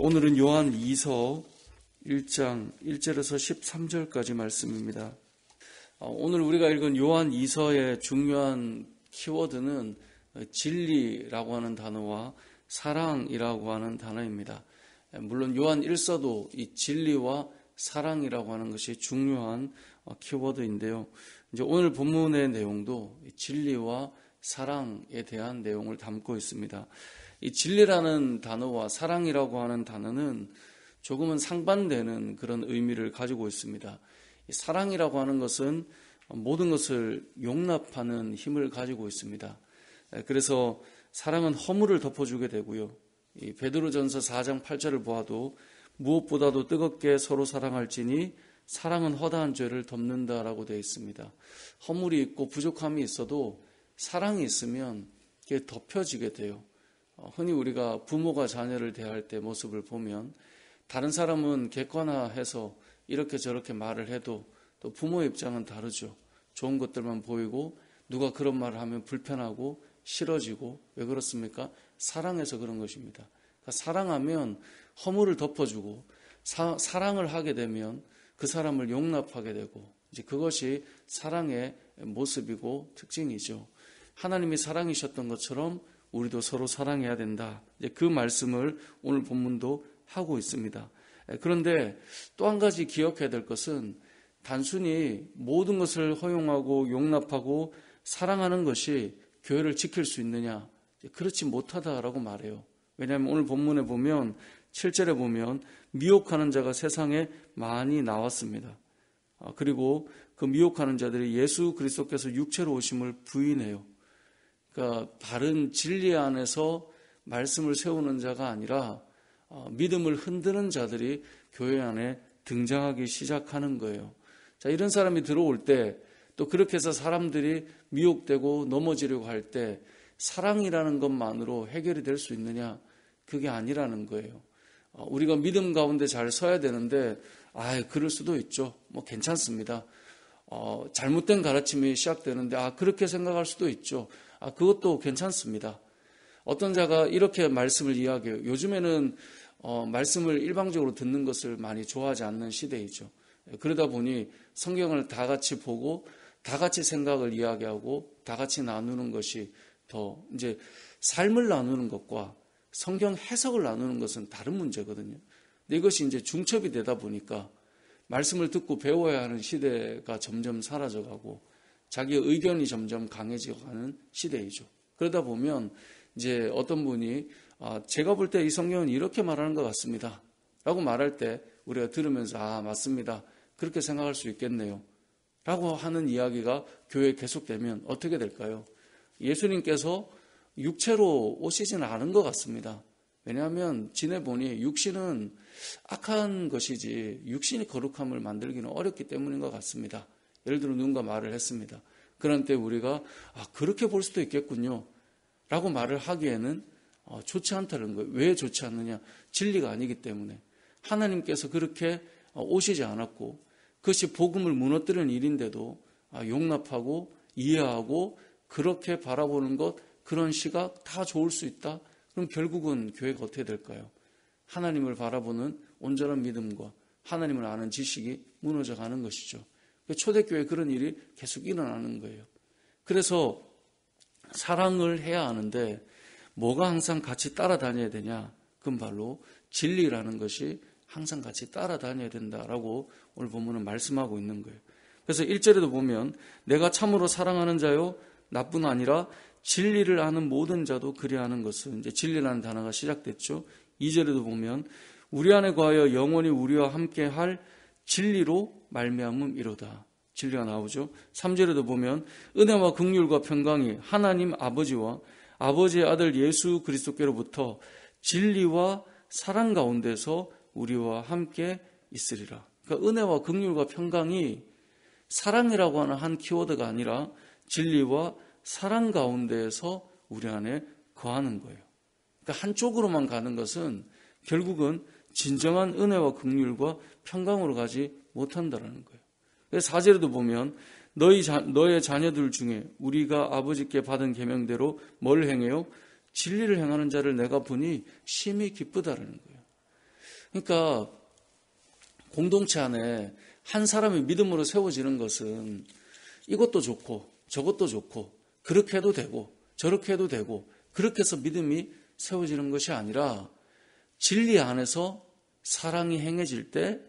오늘은 요한 2서 1장 1절에서 13절까지 말씀입니다. 오늘 우리가 읽은 요한 2서의 중요한 키워드는 진리라고 하는 단어와 사랑이라고 하는 단어입니다. 물론 요한 1서도 이 진리와 사랑이라고 하는 것이 중요한 키워드인데요. 이제 오늘 본문의 내용도 진리와 사랑에 대한 내용을 담고 있습니다. 이 진리라는 단어와 사랑이라고 하는 단어는 조금은 상반되는 그런 의미를 가지고 있습니다. 이 사랑이라고 하는 것은 모든 것을 용납하는 힘을 가지고 있습니다. 그래서 사랑은 허물을 덮어주게 되고요. 이 베드로전서 4장 8절을 보아도 무엇보다도 뜨겁게 서로 사랑할지니 사랑은 허다한 죄를 덮는다라고 되어 있습니다. 허물이 있고 부족함이 있어도 사랑이 있으면 그게 덮여지게 돼요. 흔히 우리가 부모가 자녀를 대할 때 모습을 보면 다른 사람은 객관화해서 이렇게 저렇게 말을 해도 또 부모의 입장은 다르죠. 좋은 것들만 보이고 누가 그런 말을 하면 불편하고 싫어지고 왜 그렇습니까? 사랑해서 그런 것입니다. 그러니까 사랑하면 허물을 덮어주고 사랑을 하게 되면 그 사람을 용납하게 되고 이제 그것이 사랑의 모습이고 특징이죠. 하나님이 사랑이셨던 것처럼 우리도 서로 사랑해야 된다. 이제 그 말씀을 오늘 본문도 하고 있습니다. 그런데 또 한 가지 기억해야 될 것은 단순히 모든 것을 허용하고 용납하고 사랑하는 것이 교회를 지킬 수 있느냐? 그렇지 못하다라고 말해요. 왜냐하면 오늘 본문에 보면 7절에 보면 미혹하는 자가 세상에 많이 나왔습니다. 그리고 그 미혹하는 자들이 예수 그리스도께서 육체로 오심을 부인해요. 그러니까 바른 진리 안에서 말씀을 세우는 자가 아니라 믿음을 흔드는 자들이 교회 안에 등장하기 시작하는 거예요. 자, 이런 사람이 들어올 때 또 그렇게 해서 사람들이 미혹되고 넘어지려고 할 때 사랑이라는 것만으로 해결이 될 수 있느냐? 그게 아니라는 거예요. 우리가 믿음 가운데 잘 서야 되는데 그럴 수도 있죠. 뭐 괜찮습니다. 잘못된 가르침이 시작되는데 그렇게 생각할 수도 있죠. 그것도 괜찮습니다. 어떤 자가 이렇게 말씀을 이야기해요. 요즘에는 말씀을 일방적으로 듣는 것을 많이 좋아하지 않는 시대이죠. 그러다 보니 성경을 다 같이 보고 다 같이 생각을 이야기하고 다 같이 나누는 것이 더 이제 삶을 나누는 것과 성경 해석을 나누는 것은 다른 문제거든요. 근데 이것이 이제 중첩이 되다 보니까 말씀을 듣고 배워야 하는 시대가 점점 사라져가고 자기의 의견이 점점 강해져가는 시대이죠. 그러다 보면 이제 어떤 분이 제가 볼 때 이 성경은 이렇게 말하는 것 같습니다 라고 말할 때 우리가 들으면서 맞습니다. 그렇게 생각할 수 있겠네요. 라고 하는 이야기가 교회에 계속되면 어떻게 될까요? 예수님께서 육체로 오시지는 않은 것 같습니다. 왜냐하면 지내보니 육신은 악한 것이지 육신이 거룩함을 만들기는 어렵기 때문인 것 같습니다. 예를 들어 누군가 말을 했습니다. 그런 때 우리가 그렇게 볼 수도 있겠군요 라고 말을 하기에는 좋지 않다는 거예요. 왜 좋지 않느냐? 진리가 아니기 때문에. 하나님께서 그렇게 오시지 않았고 그것이 복음을 무너뜨리는 일인데도 용납하고 이해하고 그렇게 바라보는 것, 그런 시각 다 좋을 수 있다? 그럼 결국은 교회가 어떻게 될까요? 하나님을 바라보는 온전한 믿음과 하나님을 아는 지식이 무너져가는 것이죠. 초대교회에 그런 일이 계속 일어나는 거예요. 그래서 사랑을 해야 하는데 뭐가 항상 같이 따라다녀야 되냐? 그건 바로 진리라는 것이 항상 같이 따라다녀야 된다라고 오늘 본문은 말씀하고 있는 거예요. 그래서 1절에도 보면 내가 참으로 사랑하는 자요 나뿐 아니라 진리를 아는 모든 자도 그리하는 것은 이제 진리라는 단어가 시작됐죠. 2절에도 보면 우리 안에 거하여 영원히 우리와 함께할 진리로 말미암음이로다. 진리가 나오죠. 3절에도 보면 은혜와 긍휼과 평강이 하나님 아버지와 아버지의 아들 예수 그리스도께로부터 진리와 사랑 가운데서 우리와 함께 있으리라. 그러니까 은혜와 긍휼과 평강이 사랑이라고 하는 한 키워드가 아니라 진리와 사랑 가운데에서 우리 안에 거하는 거예요. 그러니까 한쪽으로만 가는 것은 결국은 진정한 은혜와 긍휼과 평강으로 가지 못한다는 거예요. 그래서 4절에도 보면 너의 자녀들 중에 우리가 아버지께 받은 계명대로 뭘 행해요? 진리를 행하는 자를 내가 보니 심히 기쁘다라는 거예요. 그러니까 공동체 안에 한 사람이 믿음으로 세워지는 것은 이것도 좋고 저것도 좋고 그렇게 해도 되고 저렇게 해도 되고 그렇게 해서 믿음이 세워지는 것이 아니라 진리 안에서 사랑이 행해질 때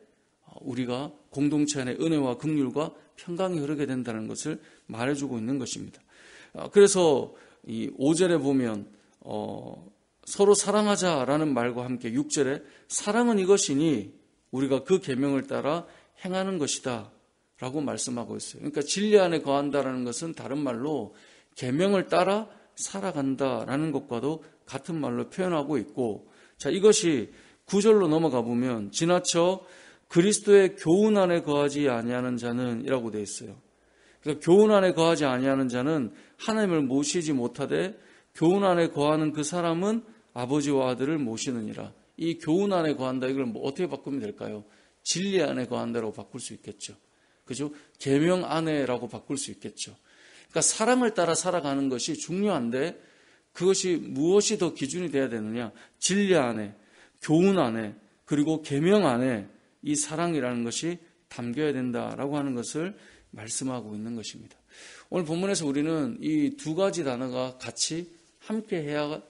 우리가 공동체 안에 은혜와 긍휼과 평강이 흐르게 된다는 것을 말해주고 있는 것입니다. 그래서 이 5절에 보면 서로 사랑하자라는 말과 함께 6절에 사랑은 이것이니 우리가 그 계명을 따라 행하는 것이다 라고 말씀하고 있어요. 그러니까 진리 안에 거한다라는 것은 다른 말로 계명을 따라 살아간다라는 것과도 같은 말로 표현하고 있고, 자, 이것이 9절로 넘어가 보면 지나쳐 그리스도의 교훈 안에 거하지 아니하는 자는 이라고 되어 있어요. 그러니까 교훈 안에 거하지 아니하는 자는 하나님을 모시지 못하되 교훈 안에 거하는 그 사람은 아버지와 아들을 모시느니라. 이 교훈 안에 거한다, 이걸 어떻게 바꾸면 될까요? 진리 안에 거한다라고 바꿀 수 있겠죠. 그죠? 계명 안에라고 바꿀 수 있겠죠. 그러니까 사랑을 따라 살아가는 것이 중요한데 그것이 무엇이 더 기준이 돼야 되느냐? 진리 안에, 교훈 안에, 그리고 계명 안에 이 사랑이라는 것이 담겨야 된다라고 하는 것을 말씀하고 있는 것입니다. 오늘 본문에서 우리는 이 두 가지 단어가 같이 함께 해야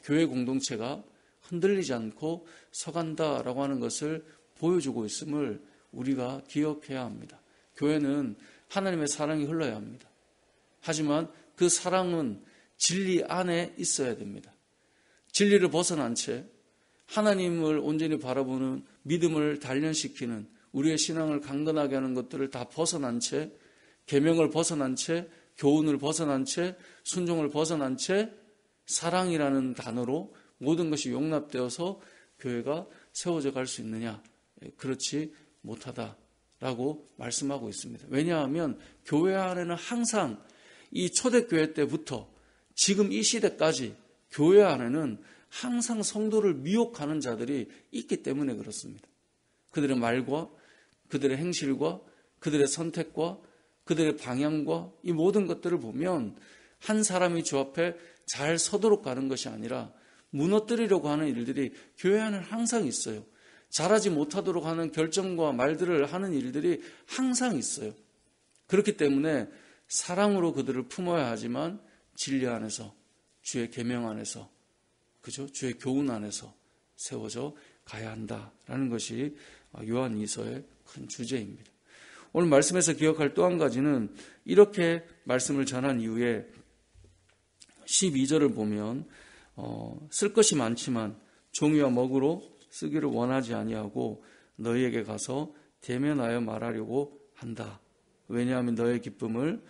교회 공동체가 흔들리지 않고 서간다라고 하는 것을 보여주고 있음을 우리가 기억해야 합니다. 교회는 하나님의 사랑이 흘러야 합니다. 하지만 그 사랑은 진리 안에 있어야 됩니다. 진리를 벗어난 채 하나님을 온전히 바라보는 믿음을 단련시키는 우리의 신앙을 강건하게 하는 것들을 다 벗어난 채, 계명을 벗어난 채, 교훈을 벗어난 채, 순종을 벗어난 채 사랑이라는 단어로 모든 것이 용납되어서 교회가 세워져 갈 수 있느냐? 그렇지 못하다라고 말씀하고 있습니다. 왜냐하면 교회 안에는 항상 이 초대교회 때부터 지금 이 시대까지 교회 안에는 항상 성도를 미혹하는 자들이 있기 때문에 그렇습니다. 그들의 말과 그들의 행실과 그들의 선택과 그들의 방향과 이 모든 것들을 보면 한 사람이 주 앞에 잘 서도록 가는 것이 아니라 무너뜨리려고 하는 일들이 교회 안에 항상 있어요. 잘하지 못하도록 하는 결정과 말들을 하는 일들이 항상 있어요. 그렇기 때문에 사랑으로 그들을 품어야 하지만 진리 안에서, 주의 계명 안에서, 그죠? 주의 교훈 안에서 세워져 가야 한다라는 것이 요한 2서의 큰 주제입니다. 오늘 말씀에서 기억할 또 한 가지는 이렇게 말씀을 전한 이후에 12절을 보면 쓸 것이 많지만 종이와 먹으로 쓰기를 원하지 아니하고 너희에게 가서 대면하여 말하려고 한다. 왜냐하면 너의 기쁨을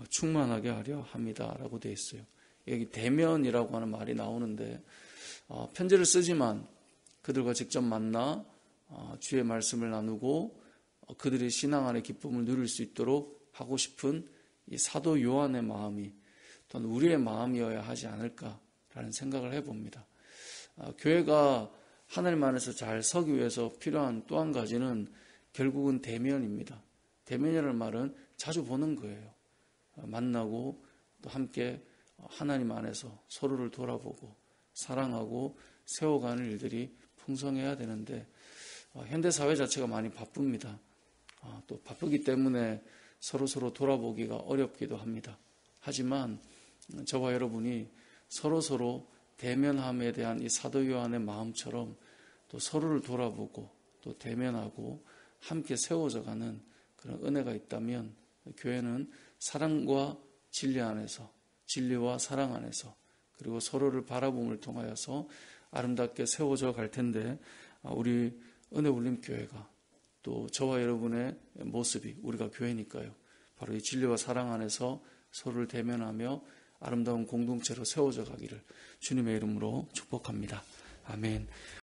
충만하게 하려 합니다라고 되어 있어요. 여기 대면이라고 하는 말이 나오는데 편지를 쓰지만 그들과 직접 만나 주의 말씀을 나누고 그들의 신앙 안에 기쁨을 누릴 수 있도록 하고 싶은 이 사도 요한의 마음이 또한 우리의 마음이어야 하지 않을까라는 생각을 해봅니다. 교회가 하나님 안에서 잘 서기 위해서 필요한 또 한 가지는 결국은 대면입니다. 대면이라는 말은 자주 보는 거예요. 만나고 또 함께 하나님 안에서 서로를 돌아보고 사랑하고 세워가는 일들이 풍성해야 되는데 현대사회 자체가 많이 바쁩니다. 또 바쁘기 때문에 서로 돌아보기가 어렵기도 합니다. 하지만 저와 여러분이 서로 대면함에 대한 이 사도 요한의 마음처럼 또 서로를 돌아보고 또 대면하고 함께 세워져가는 그런 은혜가 있다면 교회는 사랑과 진리 안에서, 진리와 사랑 안에서, 그리고 서로를 바라봄을 통하여서 아름답게 세워져 갈 텐데 우리 은혜울림교회가 또 저와 여러분의 모습이 우리가 교회니까요. 바로 이 진리와 사랑 안에서 서로를 대면하며 아름다운 공동체로 세워져 가기를 주님의 이름으로 축복합니다. 아멘.